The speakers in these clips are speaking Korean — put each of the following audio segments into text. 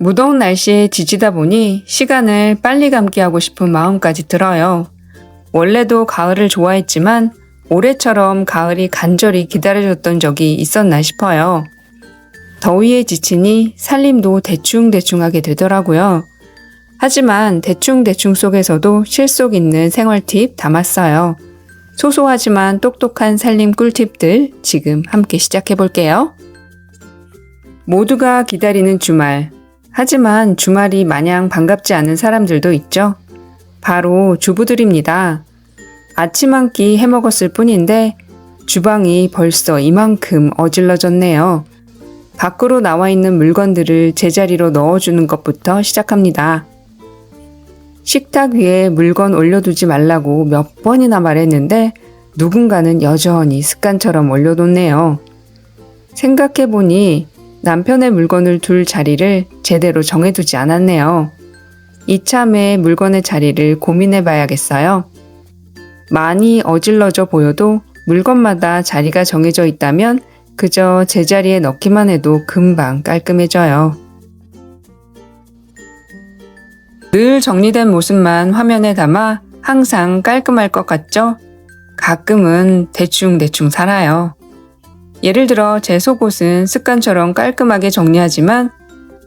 무더운 날씨에 지치다 보니 시간을 빨리 감기하고 싶은 마음까지 들어요. 원래도 가을을 좋아했지만 올해처럼 가을이 간절히 기다려졌던 적이 있었나 싶어요. 더위에 지치니 살림도 대충대충 하게 되더라고요. 하지만 대충대충 속에서도 실속 있는 생활 팁 담았어요. 소소하지만 똑똑한 살림 꿀팁들 지금 함께 시작해 볼게요. 모두가 기다리는 주말. 하지만 주말이 마냥 반갑지 않은 사람들도 있죠. 바로 주부들입니다. 아침 한 끼 해먹었을 뿐인데 주방이 벌써 이만큼 어질러졌네요. 밖으로 나와 있는 물건들을 제자리로 넣어주는 것부터 시작합니다. 식탁 위에 물건 올려두지 말라고 몇 번이나 말했는데 누군가는 여전히 습관처럼 올려놓네요. 생각해보니 남편의 물건을 둘 자리를 제대로 정해두지 않았네요. 이참에 물건의 자리를 고민해봐야겠어요. 많이 어질러져 보여도 물건마다 자리가 정해져 있다면 그저 제자리에 넣기만 해도 금방 깔끔해져요. 늘 정리된 모습만 화면에 담아 항상 깔끔할 것 같죠? 가끔은 대충대충 살아요. 예를 들어 제 속옷은 습관처럼 깔끔하게 정리하지만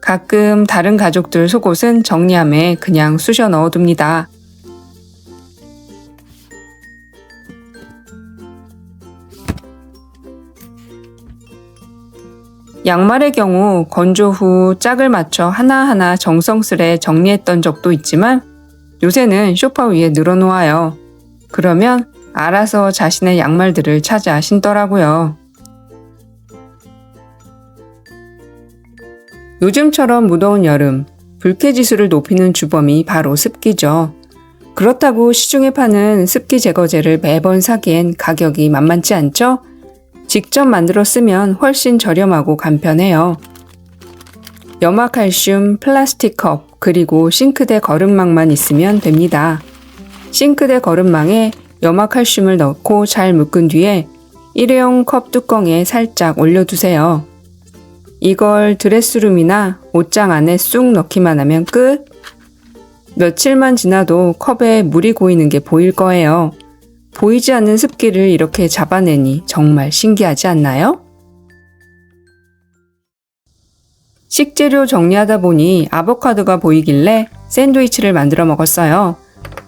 가끔 다른 가족들 속옷은 정리함에 그냥 쑤셔 넣어둡니다. 양말의 경우 건조 후 짝을 맞춰 하나하나 정성스레 정리했던 적도 있지만 요새는 소파 위에 늘어놓아요. 그러면 알아서 자신의 양말들을 찾아 신더라고요. 요즘처럼 무더운 여름, 불쾌지수를 높이는 주범이 바로 습기죠. 그렇다고 시중에 파는 습기 제거제를 매번 사기엔 가격이 만만치 않죠? 직접 만들어 쓰면 훨씬 저렴하고 간편해요. 염화칼슘, 플라스틱 컵, 그리고 싱크대 거름망만 있으면 됩니다. 싱크대 거름망에 염화칼슘을 넣고 잘 묶은 뒤에 일회용 컵 뚜껑에 살짝 올려두세요. 이걸 드레스룸이나 옷장 안에 쑥 넣기만 하면 끝! 며칠만 지나도 컵에 물이 고이는 게 보일 거예요. 보이지 않는 습기를 이렇게 잡아내니 정말 신기하지 않나요? 식재료 정리하다 보니 아보카도가 보이길래 샌드위치를 만들어 먹었어요.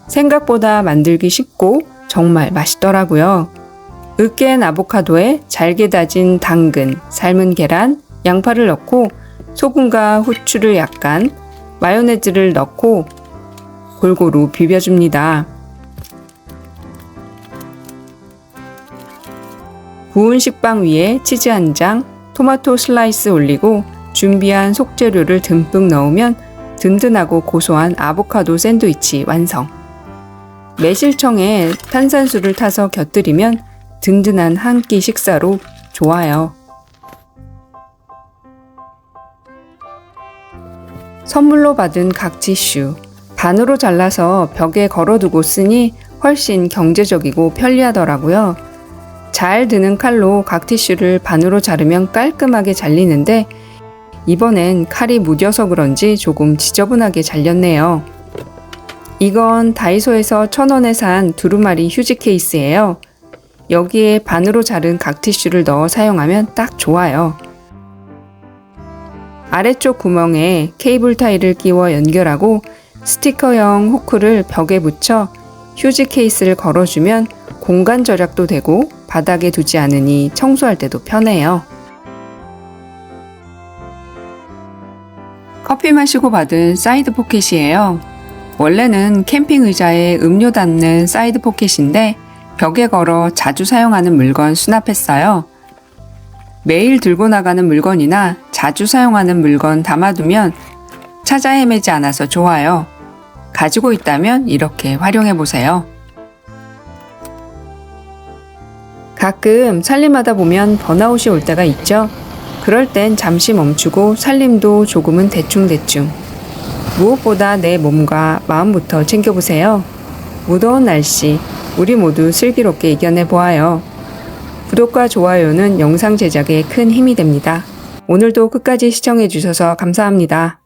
생각보다 만들기 쉽고 정말 맛있더라고요. 으깬 아보카도에 잘게 다진 당근, 삶은 계란, 양파를 넣고 소금과 후추를 약간, 마요네즈를 넣고 골고루 비벼줍니다. 구운 식빵 위에 치즈 한 장, 토마토 슬라이스 올리고 준비한 속재료를 듬뿍 넣으면 든든하고 고소한 아보카도 샌드위치 완성. 매실청에 탄산수를 타서 곁들이면 든든한 한 끼 식사로 좋아요. 선물로 받은 각티슈. 반으로 잘라서 벽에 걸어두고 쓰니 훨씬 경제적이고 편리하더라고요. 잘 드는 칼로 각티슈를 반으로 자르면 깔끔하게 잘리는데 이번엔 칼이 무뎌서 그런지 조금 지저분하게 잘렸네요. 이건 다이소에서 1,000원에 산 두루마리 휴지 케이스예요. 여기에 반으로 자른 각티슈를 넣어 사용하면 딱 좋아요. 아래쪽 구멍에 케이블 타이를 끼워 연결하고 스티커형 후크를 벽에 붙여 휴지 케이스를 걸어주면 공간 절약도 되고 바닥에 두지 않으니 청소할 때도 편해요. 커피 마시고 받은 사이드 포켓이에요. 원래는 캠핑 의자에 음료 담는 사이드 포켓인데 벽에 걸어 자주 사용하는 물건 수납했어요. 매일 들고 나가는 물건이나 자주 사용하는 물건 담아두면 찾아 헤매지 않아서 좋아요. 가지고 있다면 이렇게 활용해보세요. 가끔 살림하다 보면 번아웃이 올 때가 있죠. 그럴 땐 잠시 멈추고 살림도 조금은 대충대충. 무엇보다 내 몸과 마음부터 챙겨보세요. 무더운 날씨, 우리 모두 슬기롭게 이겨내보아요. 구독과 좋아요는 영상 제작에 큰 힘이 됩니다. 오늘도 끝까지 시청해주셔서 감사합니다.